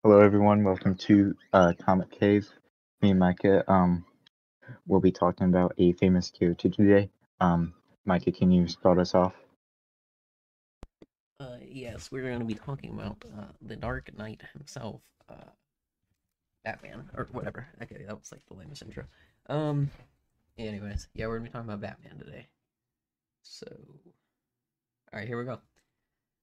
Hello everyone, welcome to Comic Cave. Me and Micah will be talking about a famous character today. Micah, can you start us off? Yes, we're going to be talking about the Dark Knight himself, Batman, or whatever. Okay, that was like the lamest intro. Anyways, yeah, we're going to be talking about Batman today. So, alright, here we go.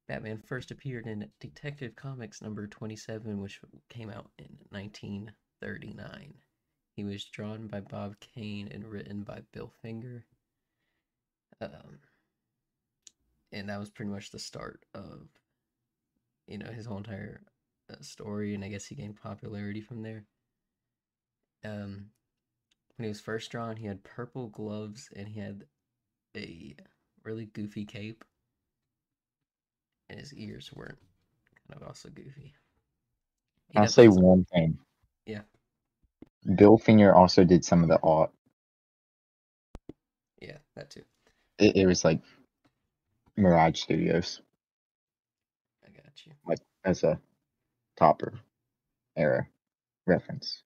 Batman first appeared in Detective Comics number 27, which came out in 1939. He was drawn by Bob Kane and written by Bill Finger. And that was pretty much the start of, his whole entire story, and I guess he gained popularity from there. When he was first drawn, he had purple gloves and he had a really goofy cape, and his ears weren't kind of also goofy. I'll say one thing. Yeah. Bill Finger also did some of the art. Yeah, that too. It was like Mirage Studios. I got you. Like as a Topper era reference.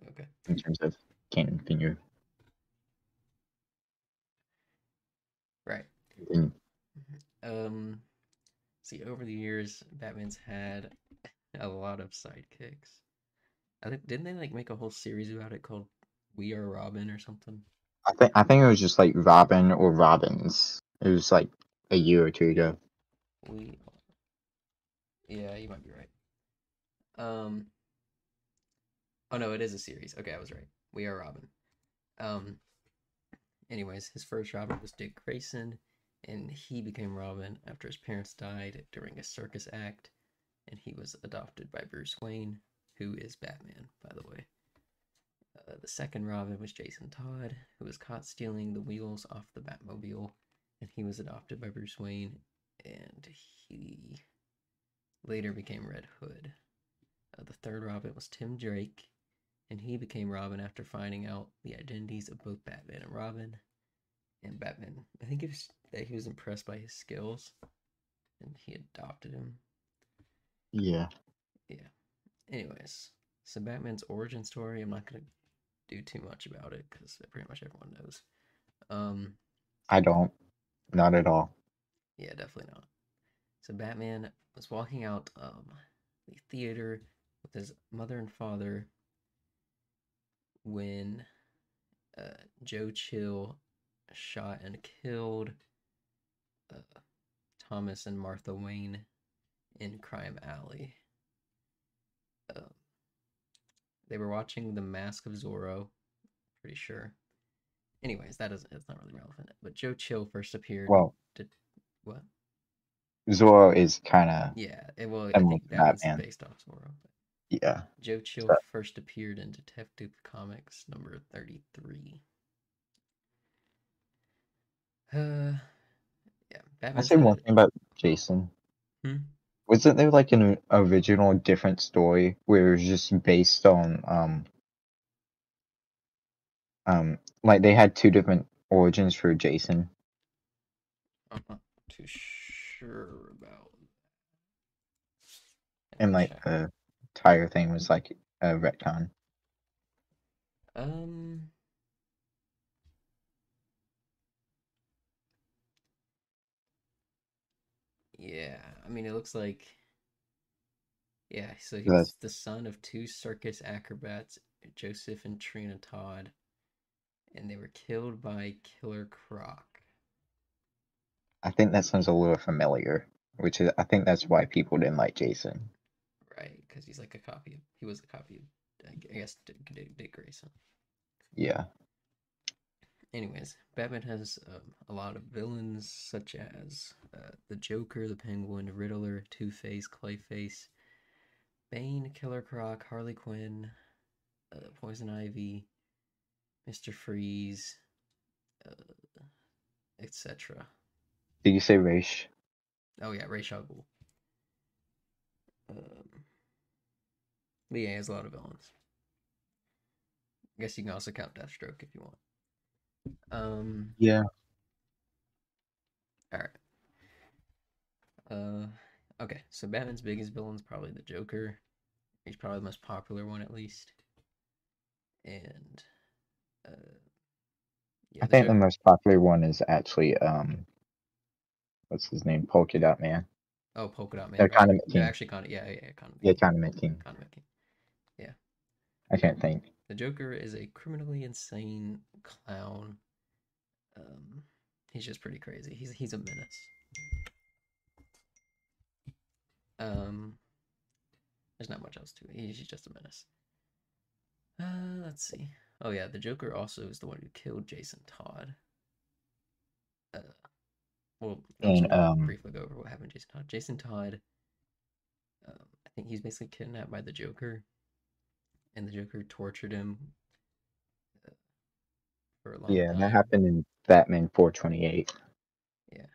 Okay. In terms of Kane and Finger. Right. See, over the years, Batman's had a lot of sidekicks. I think didn't they like make a whole series about it called We Are Robin or something? I think it was just like Robin or Robins. It was like a year or two ago. Yeah, you might be right. Oh no, it is a series. Okay, I was right. We Are Robin. Anyways, his first Robin was Dick Grayson, and he became Robin after his parents died during a circus act, and he was adopted by Bruce Wayne, who is Batman, by the way. The second Robin was Jason Todd, who was caught stealing the wheels off the Batmobile, and he was adopted by Bruce Wayne, and he later became Red Hood. The third Robin was Tim Drake, and he became Robin after finding out the identities of both Batman and Robin. And Batman, I think it was that he was impressed by his skills, and he adopted him. Yeah. Yeah. Anyways, so Batman's origin story, I'm not gonna do too much about it because pretty much everyone knows. I don't. Not at all. Yeah, definitely not. So Batman was walking out the theater with his mother and father when Joe Chill shot and killed Thomas and Martha Wayne in Crime Alley. They were watching The Mask of Zorro, pretty sure. Anyways, it's not really relevant. But Joe Chill first appeared. Well, what? Zorro is kind of I think Batman's Batman. based off Zorro. But yeah. Joe Chill first appeared in Detective Comics number 33. Yeah, I'll say one thing about Jason. Wasn't there like an original different story where it was just based on like they had two different origins for Jason? I'm not too sure about that. And like the entire thing was like a retcon. Yeah, I mean, it looks like. Yeah, so he was the son of two circus acrobats, Joseph and Trina Todd, and they were killed by Killer Croc. I think that sounds a little familiar, which is I think that's why people didn't like Jason. Right, because he was a copy of, I guess, Dick Grayson. Yeah. Anyways, Batman has a lot of villains, such as the Joker, the Penguin, Riddler, Two-Face, Clayface, Bane, Killer Croc, Harley Quinn, Poison Ivy, Mr. Freeze, etc. Did you say Ra's? Oh yeah, Ra's al Ghul. But yeah, he has a lot of villains. I guess you can also count Deathstroke if you want. Yeah. All right. Okay, so Batman's biggest villain is probably the Joker. He's probably the most popular one, at least. And yeah, I the think the Joker. most popular one is actually what's his name? Polka Dot Man. Oh, Polka Dot No, Man, right? Condiment No, King. actually, yeah, Condiment Yeah, King. Condiment King. Condiment King. Yeah. I can't think. The Joker is a criminally insane clown. Um, he's just pretty crazy. He's a menace. Um, there's not much else to it. He's just a menace. Let's see. Oh yeah, the Joker also is the one who killed Jason Todd. Uh, well, I'm just And gonna briefly go over what happened to Jason Todd. Jason Todd, I think he's basically kidnapped by the Joker, and the Joker tortured him uh, for a long yeah, that time. happened in Batman 428. Yeah,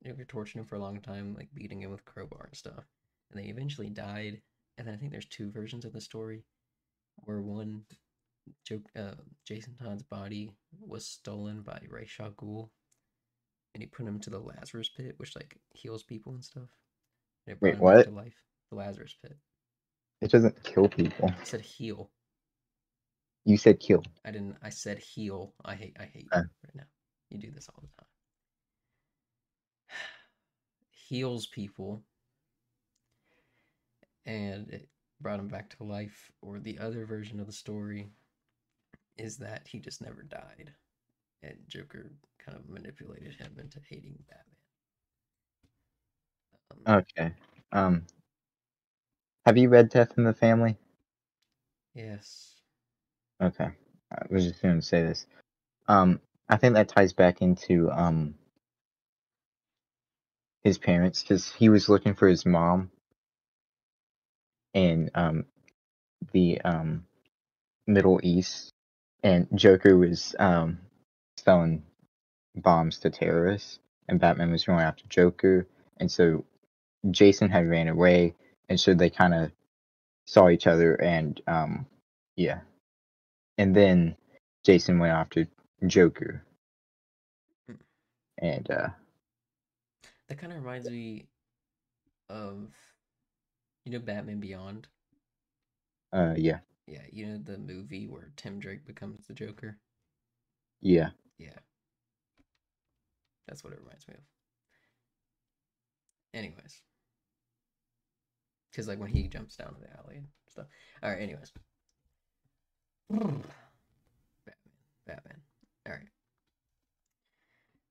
Joker tortured him for a long time, like beating him with crowbar and stuff, and then he eventually died. And then I think there's two versions of the story, where one Jason Todd's body was stolen by Ra's al Ghul, and he put him to the Lazarus pit, which like heals people and stuff. And it brought Wait, him back to what? life. The Lazarus pit. It doesn't kill people. I said heal. You said kill. I didn't. I said heal. I hate you Uh, right now. You do this all the time. Heals people, and it brought him back to life. Or the other version of the story is that he just never died, and Joker kind of manipulated him into hating Batman. okay. Um, have you read Death in the Family? Yes. Okay. I was just going to say this. I think that ties back into his parents because he was looking for his mom in the Middle East, and Joker was selling bombs to terrorists, and Batman was going after Joker, and so Jason had ran away, and so they kind of saw each other, and yeah, and then Jason went after Joker, and That kind of reminds me of, Batman Beyond. yeah, Yeah, the movie where Tim Drake becomes the Joker. yeah. Yeah, that's what it reminds me of. Anyways, because like when he jumps down the alley and stuff. All right. Anyways, Batman. Batman. All right.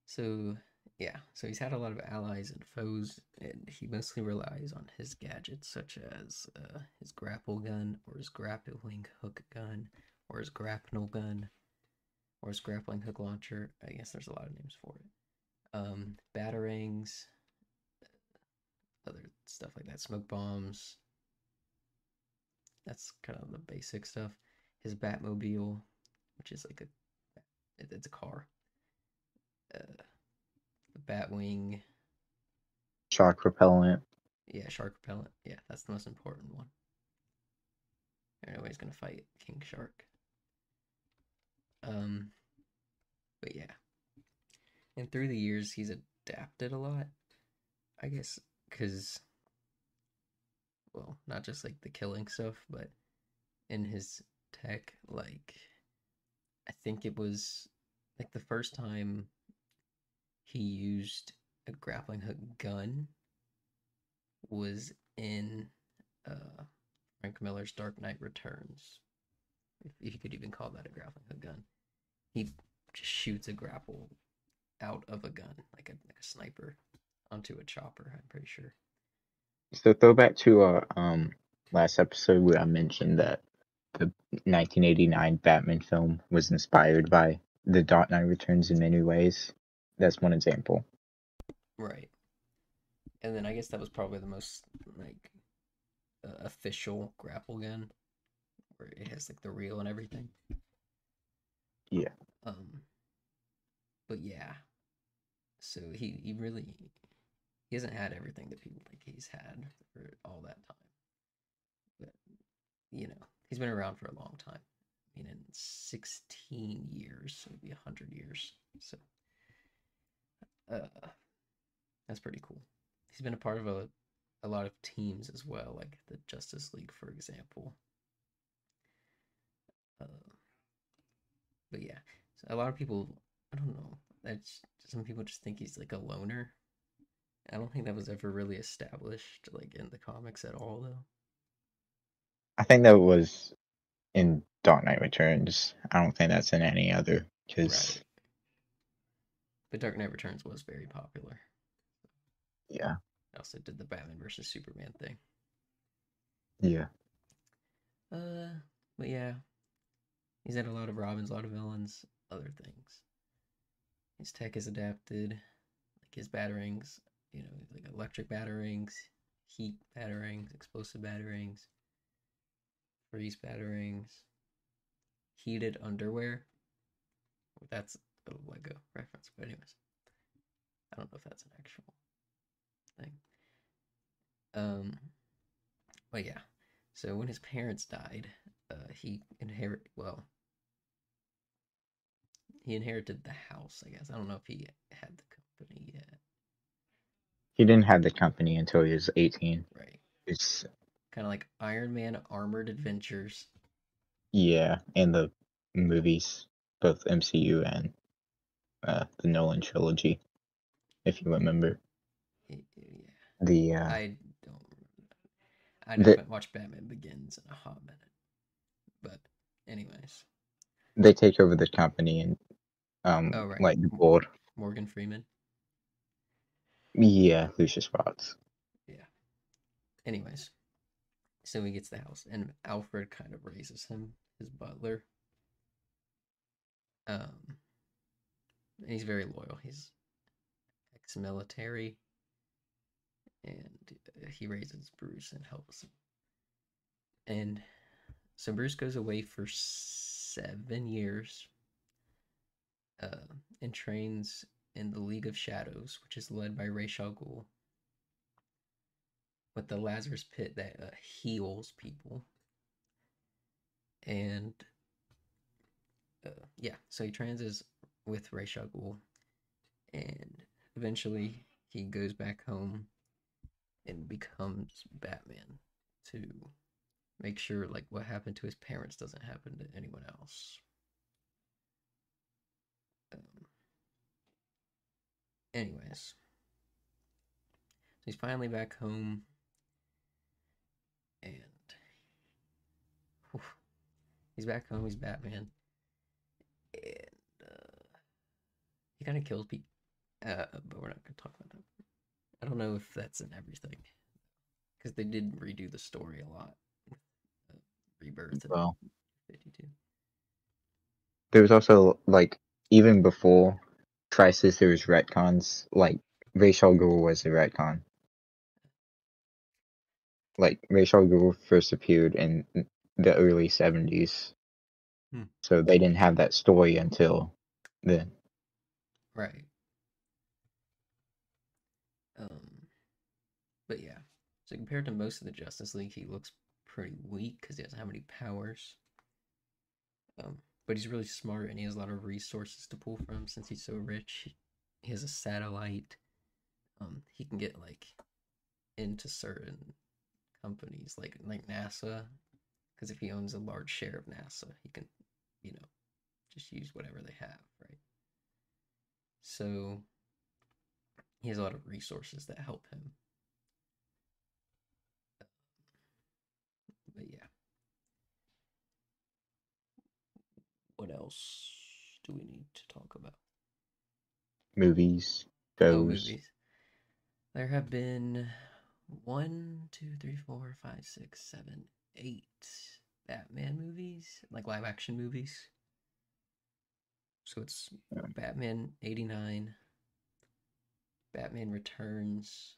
So yeah, so he's had a lot of allies and foes, and he mostly relies on his gadgets, such as his grapple gun, or his grappling hook gun, or his grapnel gun, or his grappling hook launcher. I guess there's a lot of names for it. Batarangs, other stuff like that, smoke bombs. That's kind of the basic stuff. His Batmobile, which is like it's a car. Uh, the Batwing. Shark repellent. Yeah, shark repellent. Yeah, that's the most important one. Everybody's gonna fight King Shark. Um, but yeah, and through the years, he's adapted a lot. I guess because, well, not just like the killing stuff, but in his tech, like I think it was like the first time he used a grappling hook gun was in Frank Miller's Dark Knight Returns, if you could even call that a grappling hook gun. He just shoots a grapple out of a gun, like a sniper, onto a chopper. I'm pretty sure. So throwback to our last episode where I mentioned that the 1989 Batman film was inspired by The Dark Knight Returns in many ways. That's one example. Right. And then I guess that was probably the most like official grapple gun, where it has like the reel and everything. Yeah. Um, but yeah, so he really he hasn't had everything that people think he's had for all that time. But he's been around for a long time. I mean, in 16 years, so it'd be 100 years. So, uh, that's pretty cool. He's been a part of a lot of teams as well, like the Justice League, for example. Uh, but yeah, so a lot of people, I don't know, that's some people just think he's like a loner. I don't think that was ever really established like in the comics at all, though. I think that was in Dark Knight Returns. I don't think that's in any other because Right. But Dark Knight Returns was very popular. yeah, I also did the Batman versus Superman thing. yeah. Uh, but yeah, he's had a lot of Robins, a lot of villains, other things. His tech is adapted, like his batarangs, like electric batarangs, heat batarangs, explosive batarangs, freeze batarangs, heated underwear. That's a Lego reference, but anyways, I don't know if that's an actual thing. Um, but yeah, so when his parents died, he inherited the house. I guess I don't know if he had the company yet. He didn't have the company until he was 18. Right, It's kind of like Iron Man Armored Adventures. yeah, in the movies, both MCU and the Nolan trilogy, if you remember. Yeah, The I don't. I the haven't watched Batman Begins in a hot minute. But anyways, they take over the company and oh right, like the board. Morgan Freeman. Yeah, Lucius Fox. Yeah. Anyways, so he gets the house, and Alfred kind of raises him, his butler. Um, and he's very loyal. He's ex-military, and he raises Bruce and helps him. And so Bruce goes away for 7 years, uh, and trains in the League of Shadows, which is led by Ra's al Ghul, with the Lazarus Pit that heals people. And yeah, so he trains with Ra's al Ghul, and eventually he goes back home and becomes Batman to make sure like what happened to his parents doesn't happen to anyone else. Um, anyways, so he's finally back home, and whew, he's back home. He's Batman, and he kind of kills people. But we're not going to talk about that. I don't know if that's in everything because they did redo the story a lot. Rebirth and Well, 52. there was also like even before Crisis, there was retcons. Like Ra's al Ghul was a retcon. Like Ra's al Ghul first appeared in the early 70s, Hmm. so they didn't have that story until then. Right. Um, but yeah. So compared to most of the Justice League, he looks pretty weak because he doesn't have any powers. But he's really smart and he has a lot of resources to pull from since he's so rich. He has a satellite. He can get like into certain companies like NASA, because if he owns a large share of NASA, he can, you know, just use whatever they have, right? So he has a lot of resources that help him. But yeah, what else do we need to talk about? Movies, Oh, shows. movies. There have been one, two, three, four, five, six, seven, 8 Batman movies, like live action movies. So it's Batman 89, Batman Returns,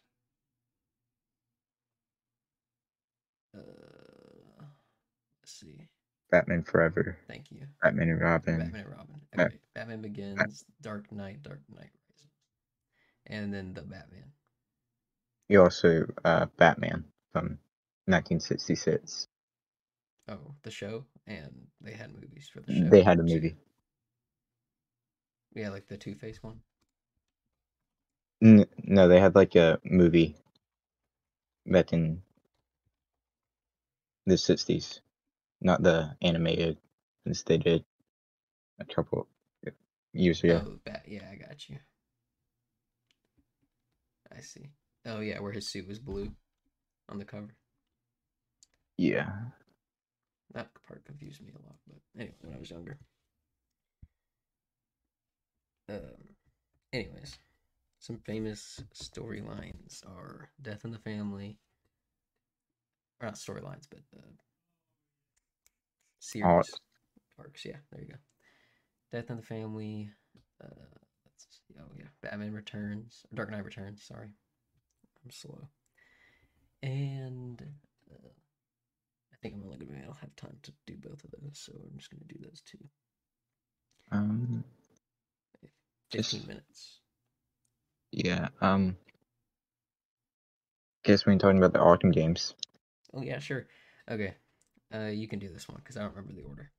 let's see. Batman Forever, Thank you. Batman and Robin. Batman and Robin. Bat- Okay. Batman Bat- Begins, Dark Knight Rises, and then the Batman. you also Batman from 1966. Oh, the show, and they had movies for the They show had a too. movie. Yeah, like the Two Face one. No, they had like a movie back in the 60s, not the animated, as they did a couple years ago. Oh, yeah, I got you. I see. Oh yeah, where his suit was blue on the cover. Yeah. That part confused me a lot, but anyway, when I was younger. Anyways, some famous storylines are Death in the Family, or not storylines, but series Art. arcs. Yeah, there you go. Death in the Family. Uh, let's see. Oh yeah, Batman Returns, Dark Knight Returns. Sorry, I'm slow. And I think I'm only gonna have time to do both of those, so I'm just gonna do those two. Um, 15 just minutes. yeah. Guess we're talking about the Arkham games. Oh yeah, sure. Okay. You can do this one because I don't remember the order.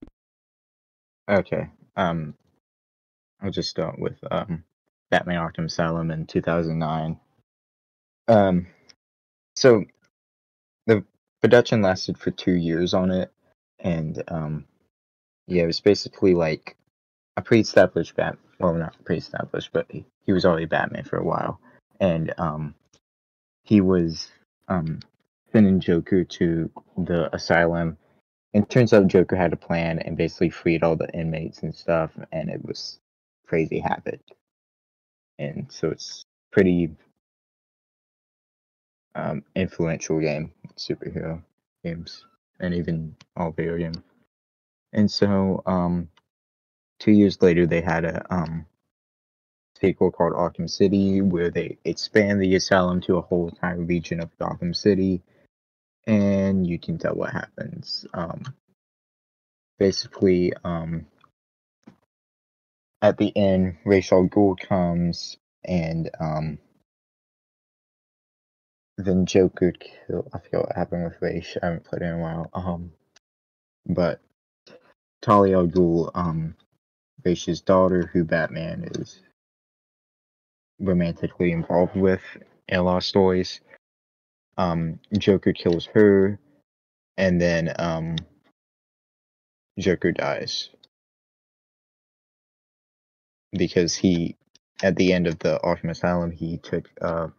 Okay. I'll just start with Batman Arkham Asylum in 2009. Um, so the production lasted for 2 years on it, and yeah, it was basically like a pre-established Bat. Well, not pre-established, but he was already Batman for a while, and he was sending Joker to the asylum. And turns out Joker had a plan and basically freed all the inmates and stuff, and it was crazy havoc. And so it's pretty influential game, superhero games, and even all video games. And so 2 years later, they had a sequel called Arkham City, where they expand the asylum to a whole entire region of Gotham City, and you can tell what happens. Basically, at the end, Ra's al Ghul comes, and then Joker kill. I forget what happened with Ra's. I haven't played it in a while. But Talia al Ghul, Ra's daughter, who Batman is romantically involved with in a lot of stories. Joker kills her, and then Joker dies because at the end of the Arkham Asylum, he took a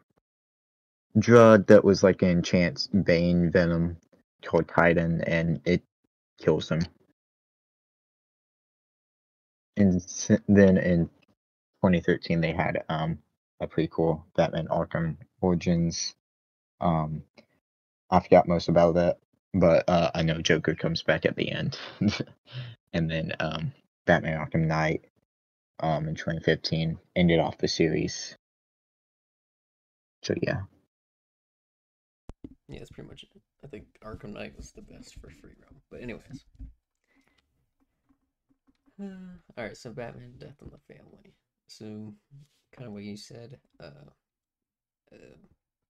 drug that was like an enhanced Bane venom called Titan, and it kills him. And then in 2013, they had a prequel, Batman Arkham Origins. Um, I forgot most about that, but I know Joker comes back at the end. And then Batman Arkham Knight in 2015 ended off the series. So yeah. Yeah, that's pretty much it. I think Arkham Knight was the best for free roam. But anyways. Alright, so Batman Death in the Family. So kind of what you said, uh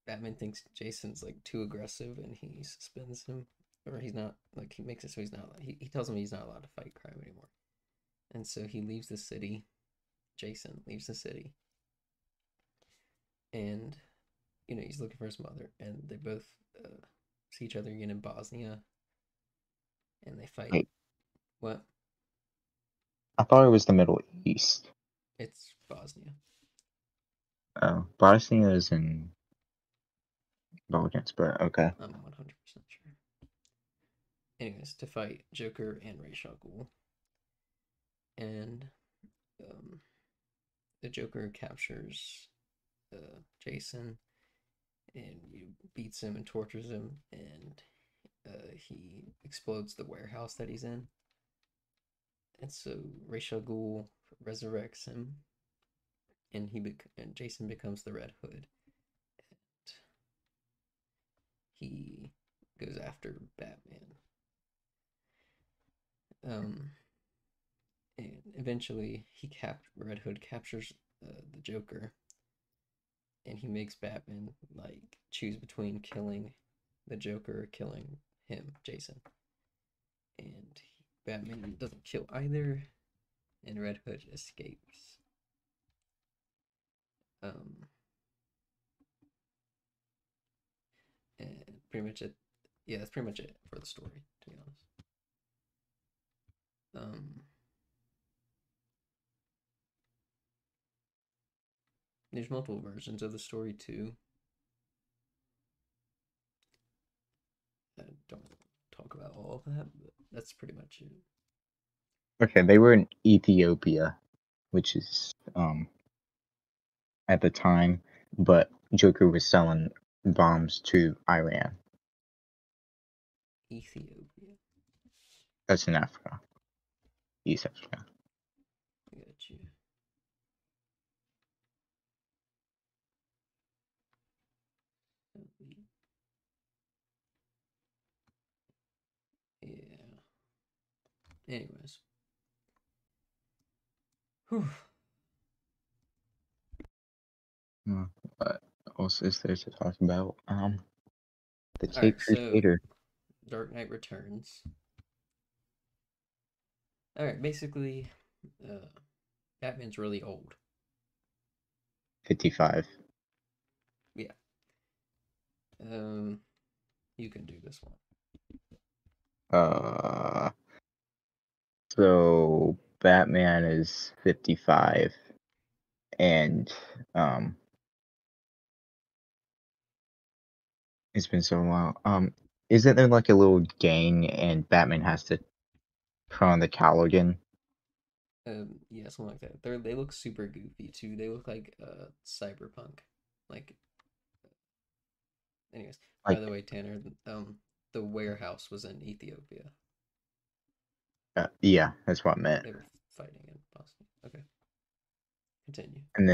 Batman thinks Jason's like too aggressive and he suspends him. Or he's not like he makes it so he's not he tells him he's not allowed to fight crime anymore. And so he leaves the city. Jason leaves the city. And he's looking for his mother, and they both see each other again in Bosnia, and they fight. Wait, What? I thought it was the Middle East. It's Bosnia. Bosnia is in Balkans, but okay. I'm 100% sure. Anyways, to fight Joker and Ra's al Ghul, and um, the Joker captures Jason, and beats him and tortures him, and he explodes the warehouse that he's in. And so Ra's al Ghul resurrects him, and and Jason becomes the Red Hood. And he goes after Batman. Um, and eventually, Red Hood captures the Joker, and he makes Batman like choose between killing the Joker or killing him, Jason. And Batman doesn't kill either, and Red Hood escapes. Um, And pretty much it. Yeah, that's pretty much it for the story, to be honest. There's multiple versions of the story too. I don't talk about all of that, but that's pretty much it. Okay, they were in Ethiopia, which is at the time, but Joker was selling bombs to Iran. Ethiopia. That's in Africa, East Africa. I got you. Yeah. Anyways. Whew. What else is there to talk about? The All right, Cape so Crusader. Dark Knight Returns. All right, basically, Batman's really old. 55. Yeah. You can do this one. So Batman is 55, and it's been so long. Isn't there like a little gang, and Batman has to put on the cowl again? Yeah, something like that. They look super goofy too. They look like cyberpunk. Like, anyways. By Like, the way, Tanner, the warehouse was in Ethiopia. yeah, that's what I meant. They were fighting in Boston. Okay, continue. And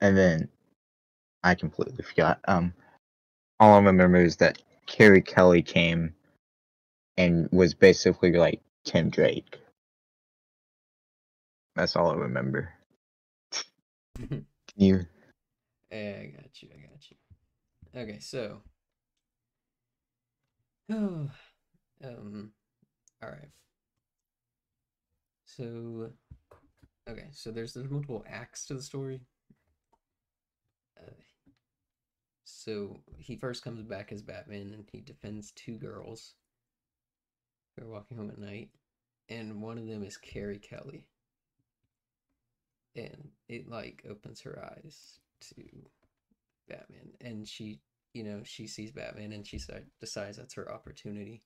then I completely forgot. All I remember is that Carrie Kelly came and was basically like Tim Drake. That's all I remember. You I got you. I got you. Okay, so, oh, all right. So, okay, so there's multiple acts to the story. Uh, so he first comes back as Batman and he defends two girls who are walking home at night, and one of them is Carrie Kelly, and it like opens her eyes to Batman, and she sees Batman and she decides that's her opportunity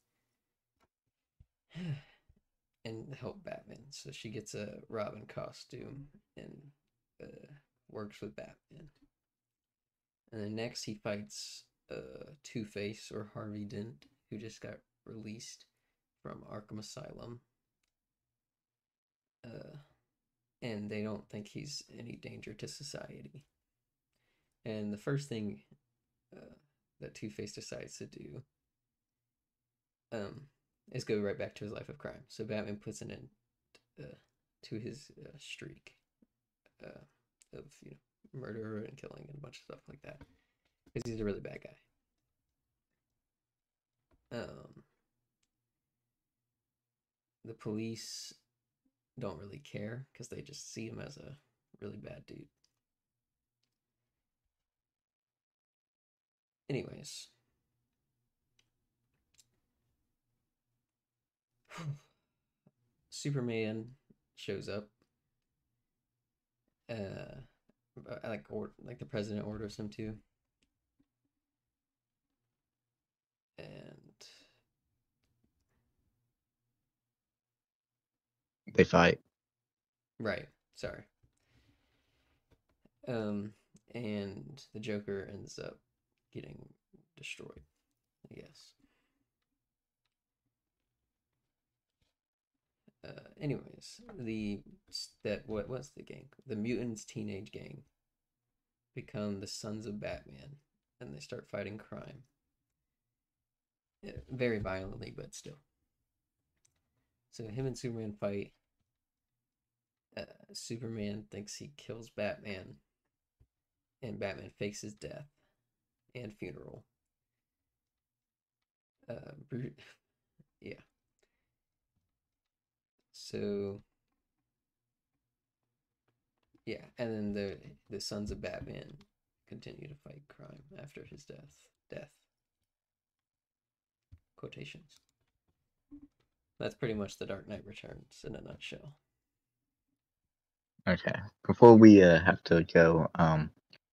and help Batman. So she gets a Robin costume and works with Batman. And then next he fights Two-Face or Harvey Dent, who just got released from Arkham Asylum. And they don't think he's any danger to society. And the first thing that Two-Face decides to do is go right back to his life of crime. So Batman puts an end to his streak of murder and killing and a bunch of stuff like that because he's a really bad guy. The police don't really care because they just see him as a really bad dude. Anyways, Superman shows up. Like the president orders him to, and they fight. right, sorry. And the Joker ends up getting destroyed, I guess. Anyways, what's the gang? The mutants' teenage gang become the Sons of Batman, and they start fighting crime. Very violently, but still. So him and Superman fight. Superman thinks he kills Batman, and Batman fakes his death and funeral. Yeah. So yeah, and then the Sons of Batman continue to fight crime after his death. quotations. That's pretty much The Dark Knight Returns in a nutshell. Okay. Before we have to go, I'm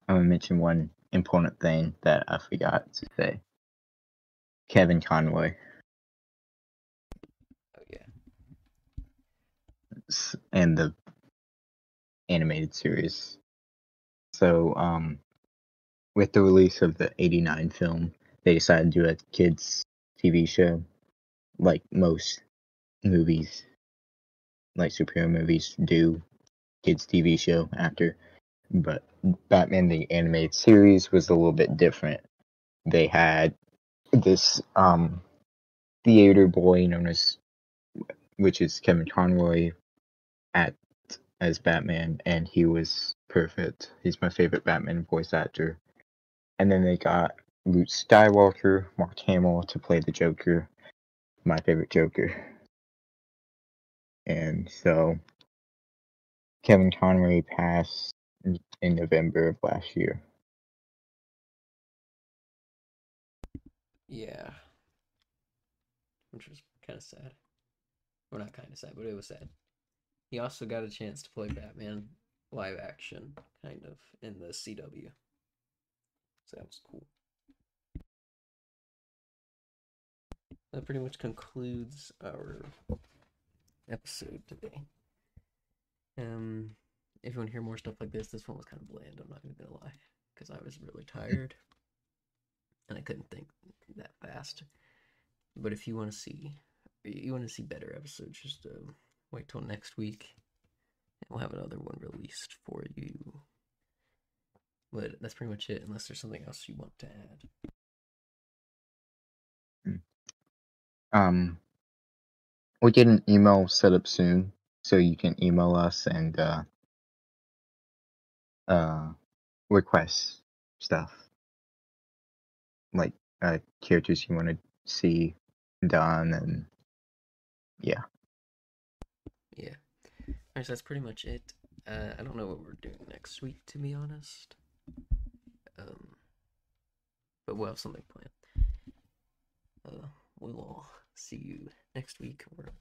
gonna mention one important thing that I forgot to say. Kevin Conroy Oh yeah. and the animated series. So, with the release of the '89 film, they decided to do a kids TV show, like most movies, like superhero movies do kids TV show after. But Batman the animated series was a little bit different. They had this theater boy known as, which is Kevin Conroy, at as Batman, and he was perfect. He's my favorite Batman voice actor. And then they got Luke Skywalker, Mark Hamill to play the Joker, my favorite Joker. And so Kevin Conroy passed in November of last year. Yeah. Which was kind of sad. Well, not kind of sad, but it was sad. He also got a chance to play Batman live action, kind of, in the CW. So that was cool. That pretty much concludes our episode today. If you want to hear more stuff like this one was kind of bland, I'm not even gonna lie, because I was really tired and I couldn't think that fast. But if you want to see better episodes, just wait till next week, and we'll have another one released for you. But that's pretty much it, unless there's something else you want to add. We'll get an email set up soon, so you can email us and request stuff like characters you want to see done, and yeah. Yeah. Alright, so that's pretty much it. I don't know what we're doing next week, to be honest. But we'll have something planned. We'll see you next week, or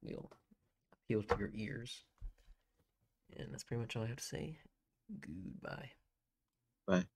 we'll appeal to your ears. And that's pretty much all I have to say. Goodbye. Bye.